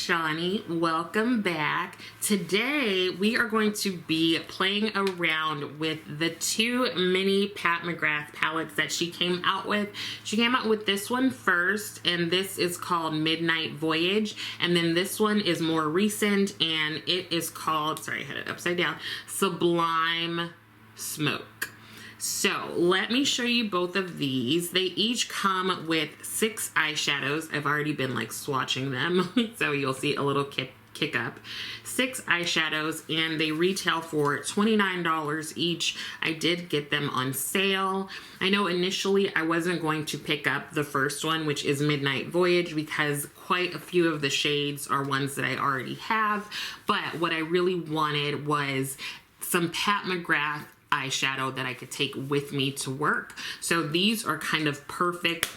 Shawnee. Welcome back. Today we are going to be playing around with the two mini Pat McGrath palettes that she came out with. She came out with this one first, and this is called Midnight Voyage, and then this one is more recent and it is called, sorry I had it upside down, Sublime Smoke. So let me show you both of these. They each come with 6 eyeshadows. I've already been like swatching them, so you'll see a little kick up. 6 eyeshadows, and they retail for $29 each. I did get them on sale. I know initially I wasn't going to pick up the first one, which is Midnight Voyage, because quite a few of the shades are ones that I already have, but what I really wanted was some Pat McGrath eyeshadow that I could take with me to work. So these are kind of perfect,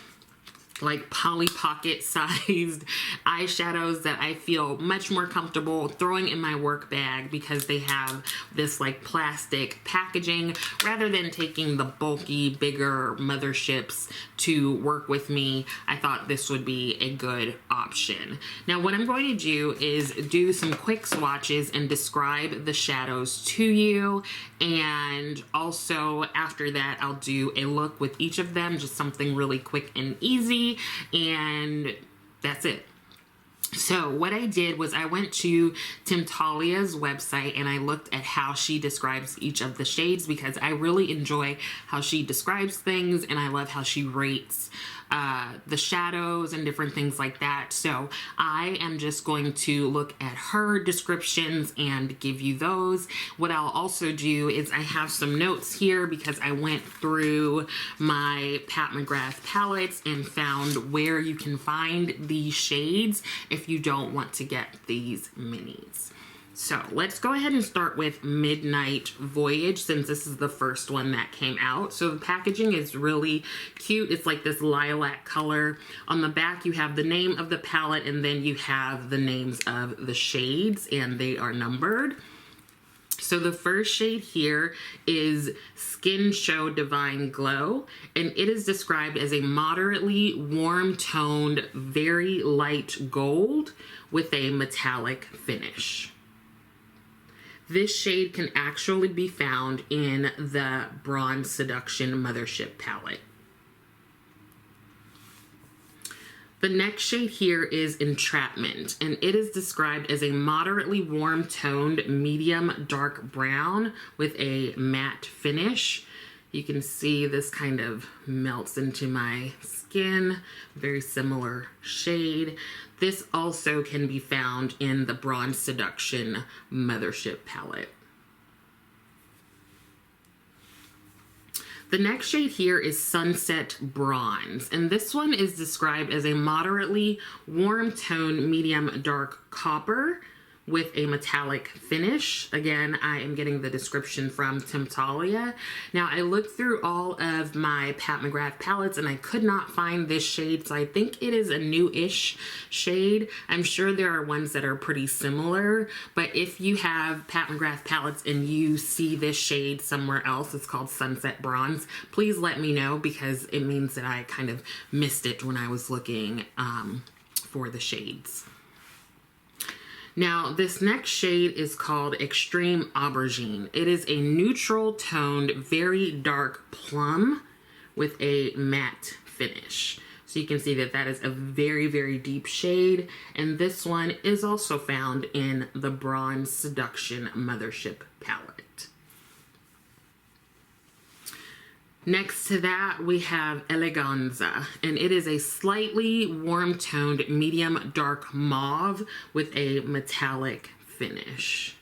like Polly Pocket sized eyeshadows that I feel much more comfortable throwing in my work bag because they have this like plastic packaging rather than taking the bulky, bigger motherships to work with me. I thought this would be a good option. Now what I'm going to do is do some quick swatches and describe the shadows to you, and also after that I'll do a look with each of them, just something really quick and easy. And that's it. So what I did was I went to Tim Talia's website and I looked at how she describes each of the shades, because I really enjoy how she describes things and I love how she rates the shadows and different things like that. So I am just going to look at her descriptions and give you those. What I'll also do is I have some notes here because I went through my Pat McGrath palettes and found where you can find these shades if you don't want to get these minis. So let's go ahead and start with Midnight Voyage, since this is the first one that came out. So the packaging is really cute. It's like this lilac color. On the back you have the name of the palette, and then you have the names of the shades, and they are numbered. So the first shade here is Skin Show Divine Glow, and it is described as a moderately warm toned, very light gold with a metallic finish. This shade can actually be found in the Bronze Seduction Mothership palette. The next shade here is Entrapment, and it is described as a moderately warm toned medium dark brown with a matte finish. You can see this kind of melts into my skin, very similar shade. This also can be found in the Bronze Seduction Mothership palette. The next shade here is Sunset Bronze, and this one is described as a moderately warm tone medium dark copper with a metallic finish. Again, I am getting the description from Tim Talia. Now, I looked through all of my Pat McGrath palettes and I could not find this shade, so I think it is a new-ish shade. I'm sure there are ones that are pretty similar, but if you have Pat McGrath palettes and you see this shade somewhere else, it's called Sunset Bronze, please let me know, because it means that I kind of missed it when I was looking for the shades. Now, this next shade is called Extreme Aubergine. It is a neutral toned, very dark plum with a matte finish. So you can see that that is a very, very deep shade. And this one is also found in the Bronze Seduction Mothership palette. Next to that, we have Eleganza, and it is a slightly warm-toned medium dark mauve with a metallic finish.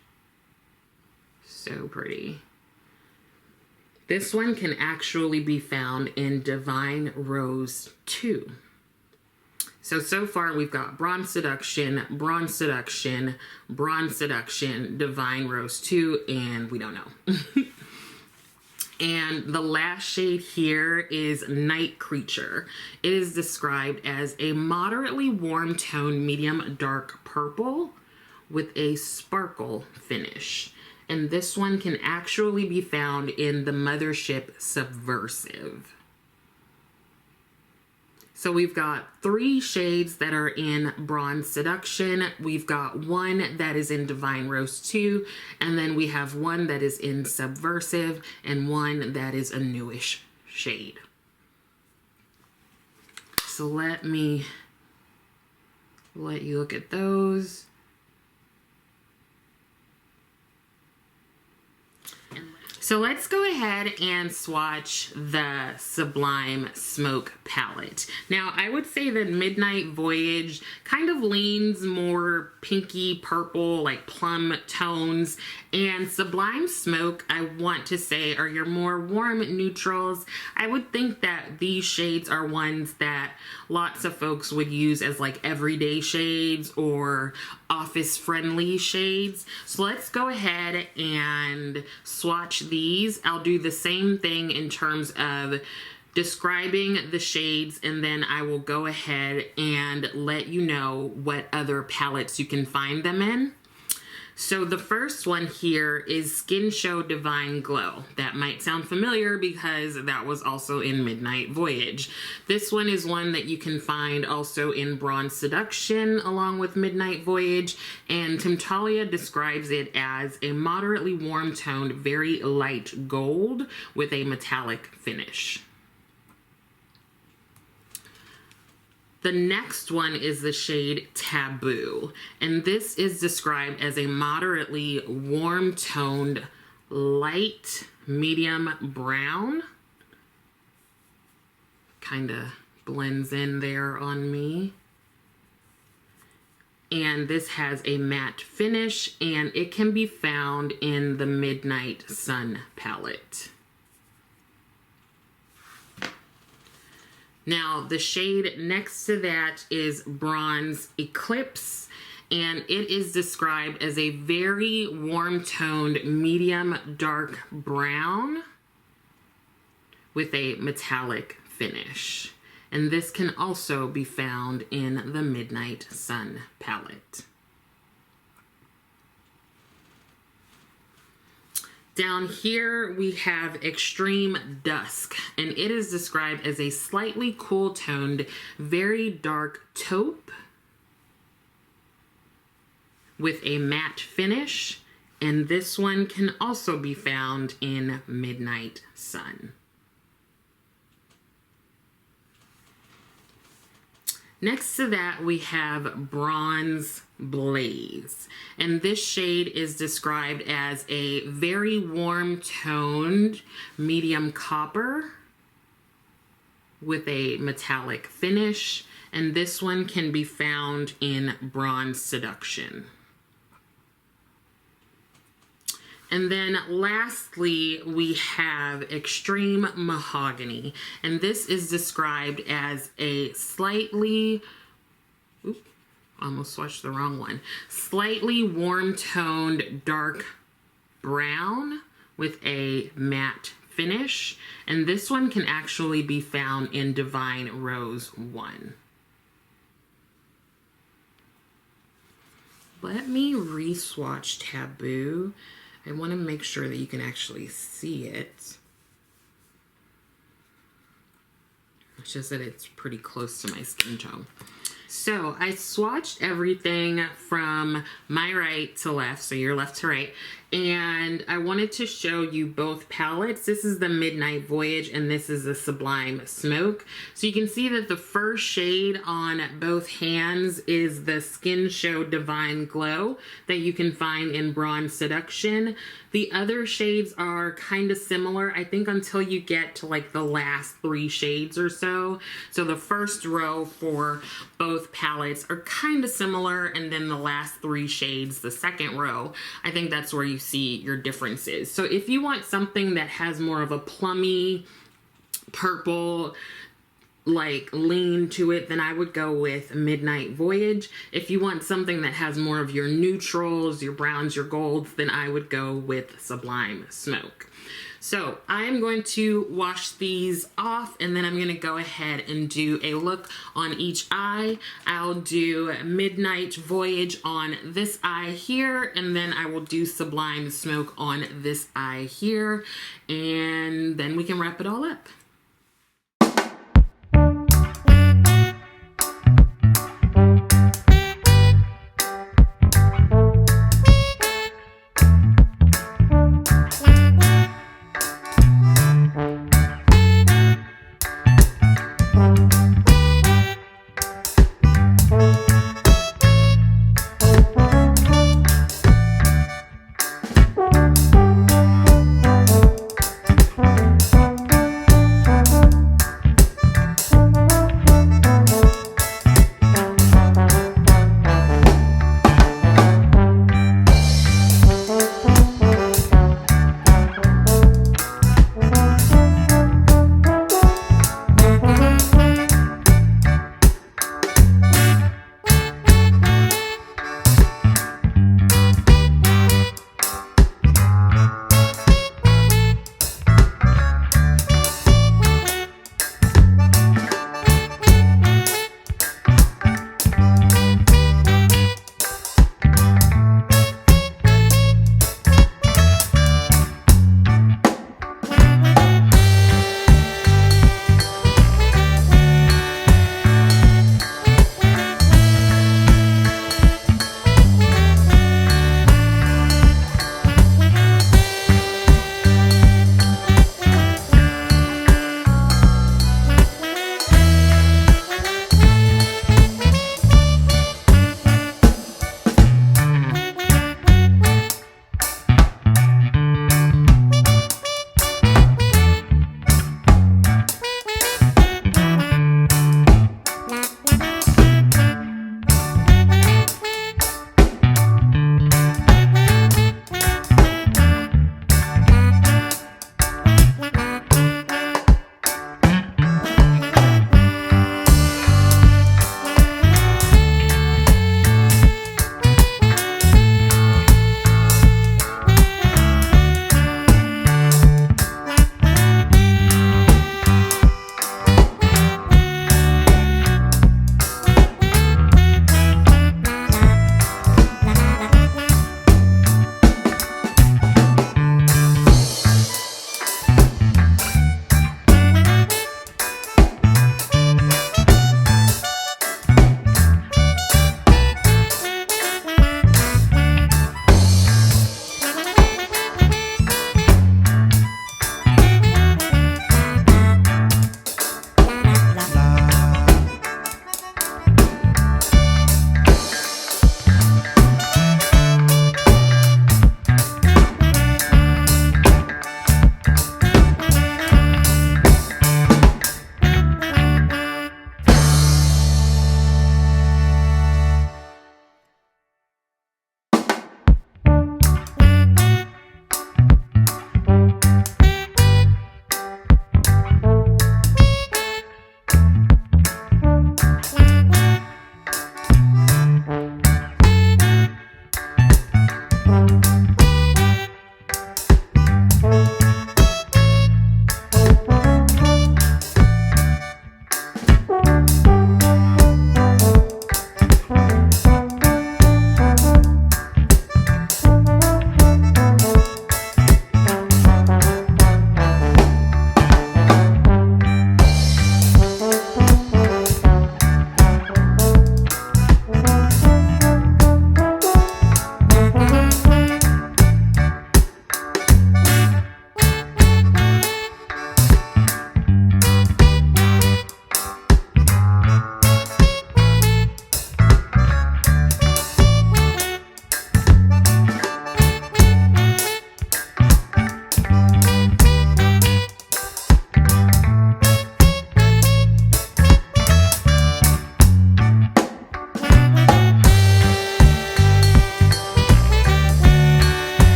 So pretty. This one can actually be found in Divine Rose 2. So far we've got Bronze Seduction, Bronze Seduction, Bronze Seduction, Divine Rose 2, and we don't know. And the last shade here is Night Creature. It is described as a moderately warm tone medium dark purple with a sparkle finish. And this one can actually be found in the Mothership Subversive. So we've got 3 shades that are in Bronze Seduction. We've got 1 that is in Divine Rose 2, and then we have 1 that is in Subversive, and 1 that is a newish shade. So let me let you look at those. So let's go ahead and swatch the Sublime Smoke palette. Now, I would say that Midnight Voyage kind of leans more pinky purple, like plum tones, and Sublime Smoke, I want to say, are your more warm neutrals. I would think that these shades are ones that lots of folks would use as like everyday shades or office friendly shades. So let's go ahead and swatch these. I'll do the same thing in terms of describing the shades, and then I will go ahead and let you know what other palettes you can find them in. So the first one here is Skin Show Divine Glow. That might sound familiar because that was also in Midnight Voyage. This one is one that you can find also in Bronze Seduction along with Midnight Voyage, and Timtalia describes it as a moderately warm toned, very light gold with a metallic finish. The next one is the shade Taboo, and this is described as a moderately warm-toned, light medium brown. Kind of blends in there on me. And this has a matte finish, and it can be found in the Midnight Sun palette. Now, the shade next to that is Bronze Eclipse, and it is described as a very warm-toned, medium dark brown with a metallic finish. And this can also be found in the Midnight Sun palette. Down here we have Extreme Dusk, and it is described as a slightly cool toned, very dark taupe with a matte finish, and this one can also be found in Midnight Sun. Next to that, we have Bronze Blaze, and this shade is described as a very warm-toned medium copper with a metallic finish, and this one can be found in Bronze Seduction. And then lastly, we have Extreme Mahogany, and this is described as a slightly, almost swatched the wrong one, slightly warm-toned dark brown with a matte finish, and this one can actually be found in Divine Rose 1. Let me re-swatch Taboo. I want to make sure that you can actually see it. It's just that it's pretty close to my skin tone. So I swatched everything from my right to left, so your left to right, and I wanted to show you both palettes. This is the Midnight Voyage, and this is the Sublime Smoke. So you can see that the first shade on both hands is the Skin Show Divine Glow that you can find in Bronze Seduction. The other shades are kind of similar, I think, until you get to like the last 3 shades or so. So the first row for both palettes are kind of similar, and then the last 3 shades, the second row, I think that's where you see your differences. So if you want something that has more of a plummy purple like lean to it, then I would go with Midnight Voyage. If you want something that has more of your neutrals, your browns, your golds, then I would go with Sublime Smoke. So I'm going to wash these off, and then I'm going to go ahead and do a look on each eye. I'll do Midnight Voyage on this eye here, and then I will do Sublime Smoke on this eye here, and then we can wrap it all up.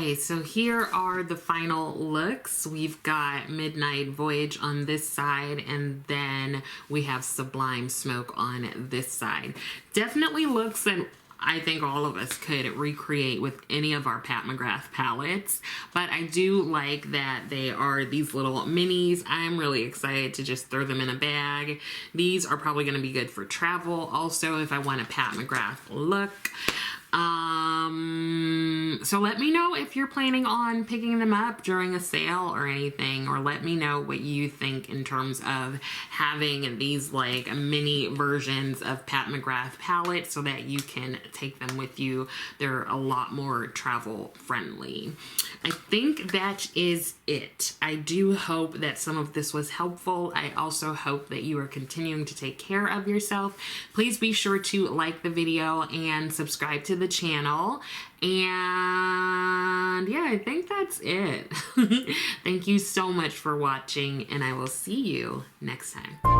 Okay, so here are the final looks. We've got Midnight Voyage on this side, and then we have Sublime Smoke on this side. Definitely looks that I think all of us could recreate with any of our Pat McGrath palettes, but I do like that they are these little minis. I'm really excited to just throw them in a bag. These are probably going to be good for travel also if I want a Pat McGrath look. So let me know if you're planning on picking them up during a sale or anything, or let me know what you think in terms of having these like mini versions of Pat McGrath palettes so that you can take them with you. They're a lot more travel friendly. I think that is it. I do hope that some of this was helpful. I also hope that you are continuing to take care of yourself. Please be sure to like the video and subscribe to the channel. And yeah, I think that's it. Thank you so much for watching, and I will see you next time.